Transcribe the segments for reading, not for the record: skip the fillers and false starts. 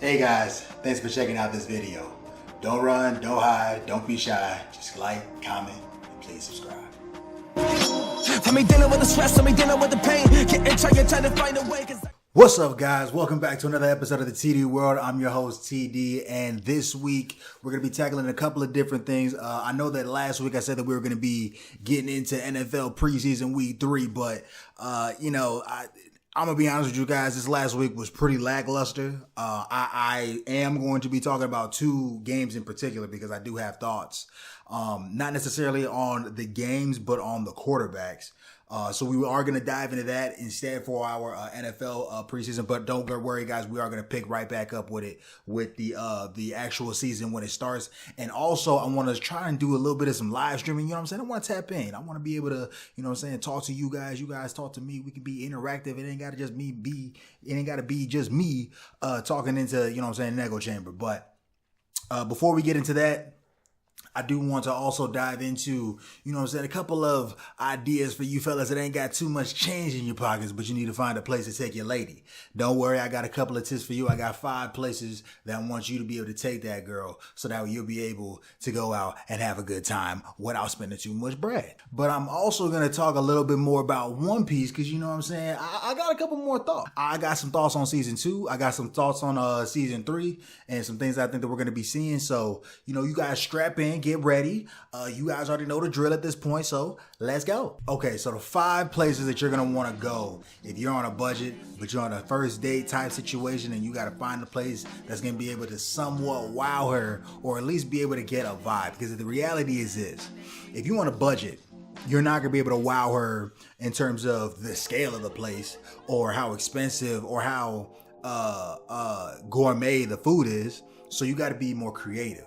Hey guys, thanks for checking out this video. Don't run, don't hide, don't be shy. Just like, comment, and please subscribe. I mean, dealing with the stress, I mean, dealing with the pain. Trying to find a way. What's up, guys? Welcome back to another episode of the TD World. I'm your host, TD, and this week we're going to be tackling a couple of different things. I know that last week I said that we were going to be getting into NFL preseason week 3, but, I'm going to be honest with you guys, this last week was pretty lackluster. I am going to be talking about 2 games in particular because I do have thoughts. Not necessarily on the games, but on the quarterbacks. So we are going to dive into that instead for our NFL preseason. But don't worry, guys. We are going to pick right back up with it with the actual season when it starts. And also, I want to try and do a little bit of some live streaming. You know what I'm saying? I want to tap in. I want to be able to, talk to you guys. You guys talk to me. We can be interactive. It ain't got to just be just me talking into, an echo chamber. But before we get into that, I do want to also dive into, a couple of ideas for you fellas that ain't got too much change in your pockets, but you need to find a place to take your lady. Don't worry, I got a couple of tips for you. I got 5 places that I want you to be able to take that girl so that you'll be able to go out and have a good time without spending too much bread. But I'm also going to talk a little bit more about One Piece because, I got a couple more thoughts. I got some thoughts on season 2. I got some thoughts on season 3 and some things I think that we're going to be seeing. So, you guys strap in. Get ready. You guys already know the drill at this point, so let's go. Okay, so the 5 places that you're gonna want to go if you're on a budget, but you're on a first date type situation and you got to find a place that's gonna be able to somewhat wow her or at least be able to get a vibe. Because the reality is this: if you on a budget, you're not gonna be able to wow her in terms of the scale of the place or how expensive or how gourmet the food is. So you got to be more creative.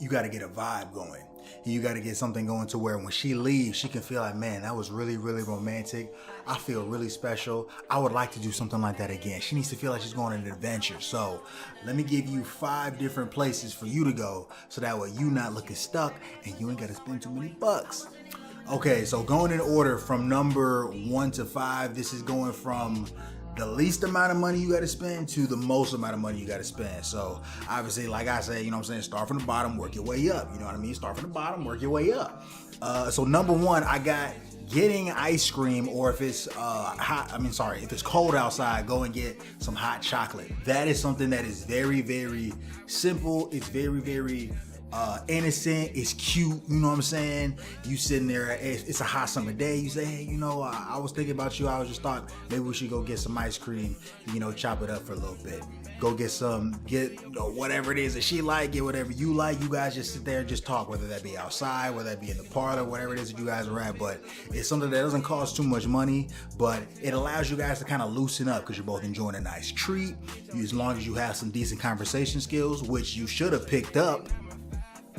You got to get a vibe going. And you got to get something going to where when she leaves, she can feel like, man, that was really, really romantic. I feel really special. I would like to do something like that again. She needs to feel like she's going on an adventure. So let me give you 5 different places for you to go so that way you not looking stuck and you ain't got to spend too many bucks. Okay, so going in order from number 1 to 5, this is going from the least amount of money you got to spend to the most amount of money you got to spend. So obviously, like I say, start from the bottom, work your way up. You know what I mean? Start from the bottom, work your way up. So number 1, I got getting ice cream, or if it's if it's cold outside, go and get some hot chocolate. That is something that is very, very simple. It's very, very innocent. It's cute. You know what I'm saying? You sitting there, it's a hot summer day. You say, hey, I was thinking about you. I was just thought maybe we should go get some ice cream, chop it up for a little bit. Go get whatever it is that she like, get whatever you like. You guys just sit there and just talk, whether that be outside, whether that be in the parlor, whatever it is that you guys are at. But it's something that doesn't cost too much money, but it allows you guys to kind of loosen up because you're both enjoying a nice treat. As long as you have some decent conversation skills, which you should have picked up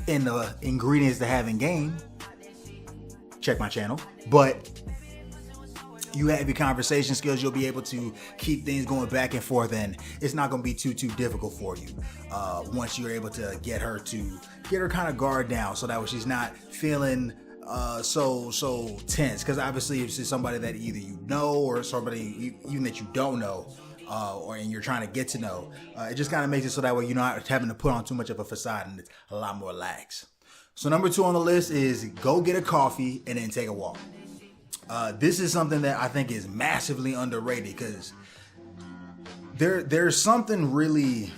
in the ingredients to have in game. Check my channel. But you have your conversation skills, you'll be able to keep things going back and forth, and it's not going to be too difficult for you once you're able to get her kind of guard down so that way she's not feeling so tense. Because obviously if it's somebody that either you know or somebody even that you don't know, and you're trying to get to know, it just kind of makes it so that way you're not having to put on too much of a facade and it's a lot more lax. So number 2 on the list is go get a coffee and then take a walk. This is something that I think is massively underrated because there's something really,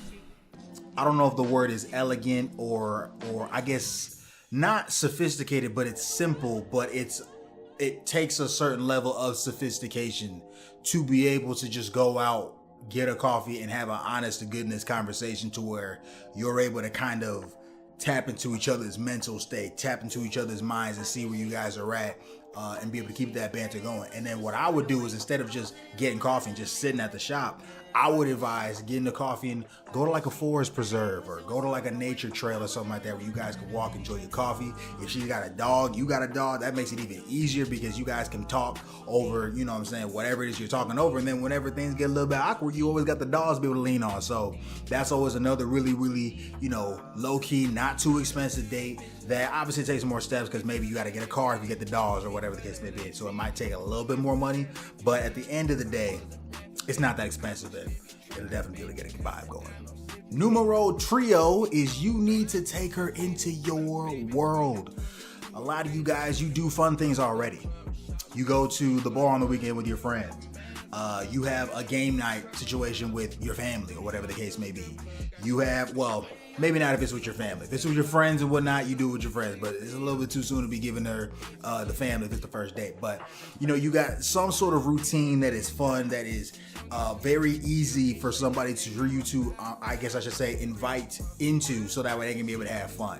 I don't know if the word is elegant or I guess not sophisticated, but it's simple, but it takes a certain level of sophistication to be able to just go out, get a coffee, and have an honest to goodness conversation to where you're able to kind of tap into each other's mental state, tap into each other's minds and see where you guys are at, and be able to keep that banter going. And then what I would do is instead of just getting coffee and just sitting at the shop, I would advise getting the coffee and go to like a forest preserve or go to like a nature trail or something like that where you guys can walk, enjoy your coffee. If she's got a dog, you got a dog, that makes it even easier because you guys can talk over, whatever it is you're talking over. And then whenever things get a little bit awkward, you always got the dogs to be able to lean on. So that's always another really, really, low key, not too expensive date that obviously takes more steps because maybe you got to get a car if you get the dogs or whatever the case may be. So it might take a little bit more money, but at the end of the day, it's not that expensive, and it'll definitely be able to get a vibe going. Numero trio is you need to take her into your world. A lot of you guys, you do fun things already. You go to the bar on the weekend with your friends. You have a game night situation with your family or whatever the case may be. You have, well, maybe not if it's with your family. If it's with your friends and whatnot, you do it with your friends, but it's a little bit too soon to be giving her the family if it's the first date. But, you know, you got some sort of routine that is fun, that is very easy for somebody to I guess I should say, invite into, so that way they can be able to have fun.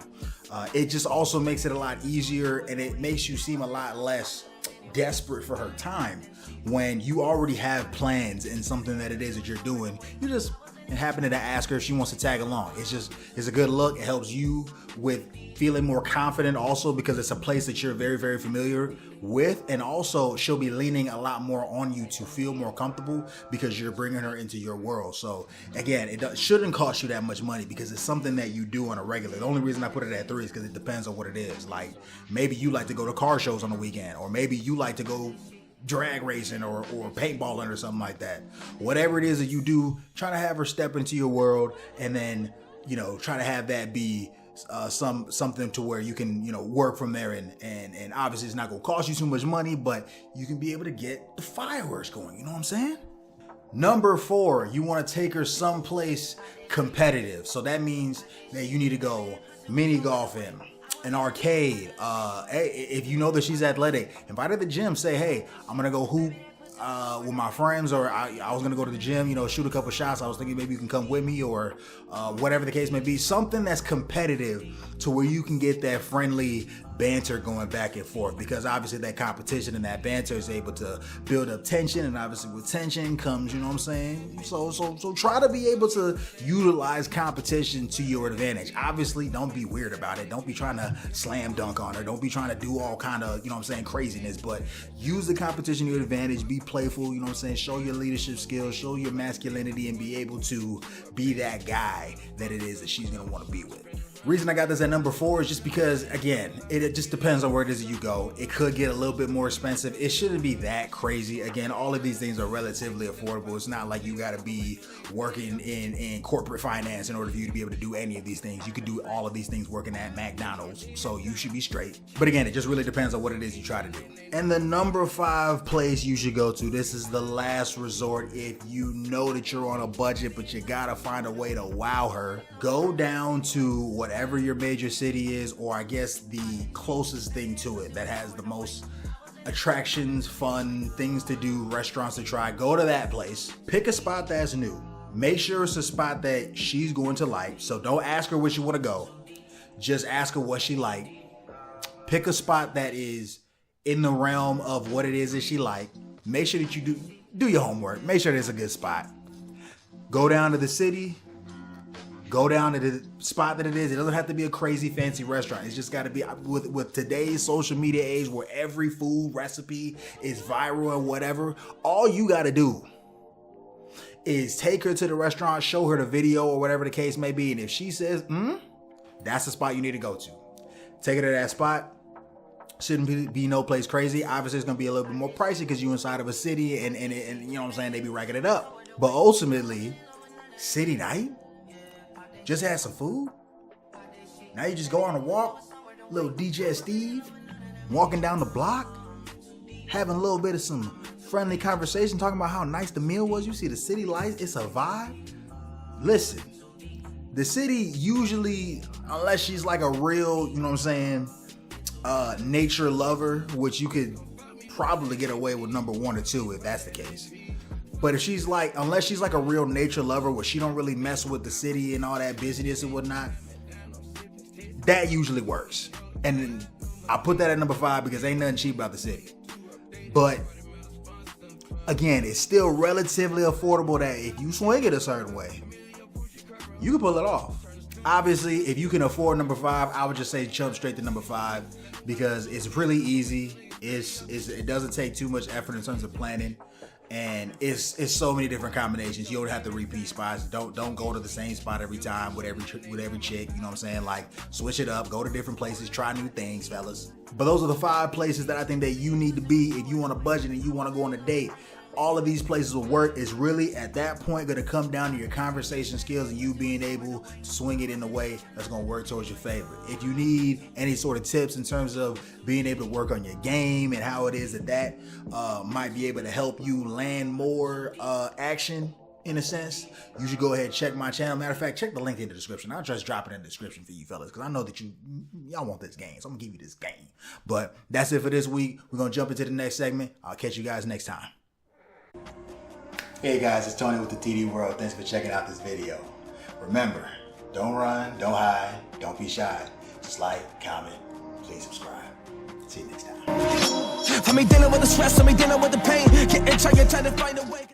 It just also makes it a lot easier, and it makes you seem a lot less desperate for her time when you already have plans and something that it is that you're doing. You just happening to ask her if she wants to tag along. It's a good look. It helps you with feeling more confident also, because it's a place that you're very, very familiar with, and also she'll be leaning a lot more on you to feel more comfortable because you're bringing her into your world. So again, it shouldn't cost you that much money because it's something that you do on a regular. The only reason I put it at 3 is because it depends on what it is. Like, maybe you like to go to car shows on the weekend, or maybe you like to go drag racing or paintballing or something like that. Whatever it is that you do, try to have her step into your world, and then, you know, try to have that be something to where you can, you know, work from there, and obviously it's not gonna cost you too much money, but you can be able to get the fireworks going, you know what I'm saying? Number 4, you want to take her someplace competitive. So that means that you need to go mini golfing, an arcade. Hey, if you know that she's athletic, invite her to the gym. Say, hey, I'm gonna go hoop with my friends, or I was gonna go to the gym, you know, shoot a couple shots. I was thinking maybe you can come with me, or whatever the case may be. Something that's competitive to where you can get that friendly banter going back and forth, because obviously that competition and that banter is able to build up tension, and obviously with tension comes, you know what I'm saying? So try to be able to utilize competition to your advantage. Obviously, don't be weird about it. Don't be trying to slam dunk on her. Don't be trying to do all kind of, you know what I'm saying, craziness, but use the competition to your advantage. Be playful, you know what I'm saying? Show your leadership skills, show your masculinity, and be able to be that guy that it is that she's gonna want to be with. Reason I got this at number 4 is just because, again, it just depends on where it is that you go. It could get a little bit more expensive. It shouldn't be that crazy. Again, all of these things are relatively affordable. It's not like you got to be working in corporate finance in order for you to be able to do any of these things. You could do all of these things working at McDonald's, so you should be straight. But again, it just really depends on what it is you try to do. And the number 5 place you should go to, this is the last resort if you know that you're on a budget, but you got to find a way to wow her. Go down to whatever your major city is, or I guess the closest thing to it that has the most attractions, fun, things to do, restaurants to try. Go to that place. Pick a spot that's new. Make sure it's a spot that she's going to like. So don't ask her where she want to go. Just ask her what she like. Pick a spot that is in the realm of what it is that she like. Make sure that you do your homework. Make sure it's a good spot. Go down to the city. Go down to the spot that it is. It doesn't have to be a crazy fancy restaurant. It's just got to be with today's social media age where every food recipe is viral and whatever. All you got to do is take her to the restaurant, show her the video or whatever the case may be. And if she says, that's the spot you need to go to. Take her to that spot. Shouldn't be no place crazy. Obviously, it's going to be a little bit more pricey because you're inside of a city and you know what I'm saying? They be racking it up. But ultimately, city night? Just had some food. Now you just go on a walk, little DJ Steve, walking down the block, having a little bit of some friendly conversation, talking about how nice the meal was. You see the city lights, it's a vibe. Listen, the city usually, unless she's like a real, you know what I'm saying, nature lover, which you could probably get away with number 1 or 2 if that's the case. But if she's like, unless she's like a real nature lover where she don't really mess with the city and all that busyness and whatnot, that usually works. And I put that at number 5 because ain't nothing cheap about the city. But again, it's still relatively affordable that if you swing it a certain way, you can pull it off. Obviously, if you can afford number 5, I would just say jump straight to number 5 because it's really easy. It doesn't take too much effort in terms of planning. And it's so many different combinations. You don't have to repeat spots. Don't go to the same spot every time with every chick. You know what I'm saying? Like, switch it up. Go to different places. Try new things, fellas. But those are the 5 places that I think that you need to be if you want a budget and you want to go on a date. all of these places will work. Is really at that point going to come down to your conversation skills and you being able to swing it in a way that's going to work towards your favor. If you need any sort of tips in terms of being able to work on your game and how it is that might be able to help you land more action, in a sense, you should go ahead and check my channel. Matter of fact, check the link in the description. I'll just drop it in the description for you fellas, because I know that y'all want this game, so I'm gonna give you this game. But that's it for this week. We're gonna jump into the next segment. I'll catch you guys next time. Hey guys, it's Tony with the TD World. Thanks for checking out this video. Remember, don't run, don't hide, don't be shy. Just like, comment, please subscribe. See you next time. For me dealing with the stress, for me dealing with the pain, getting trying to find a way.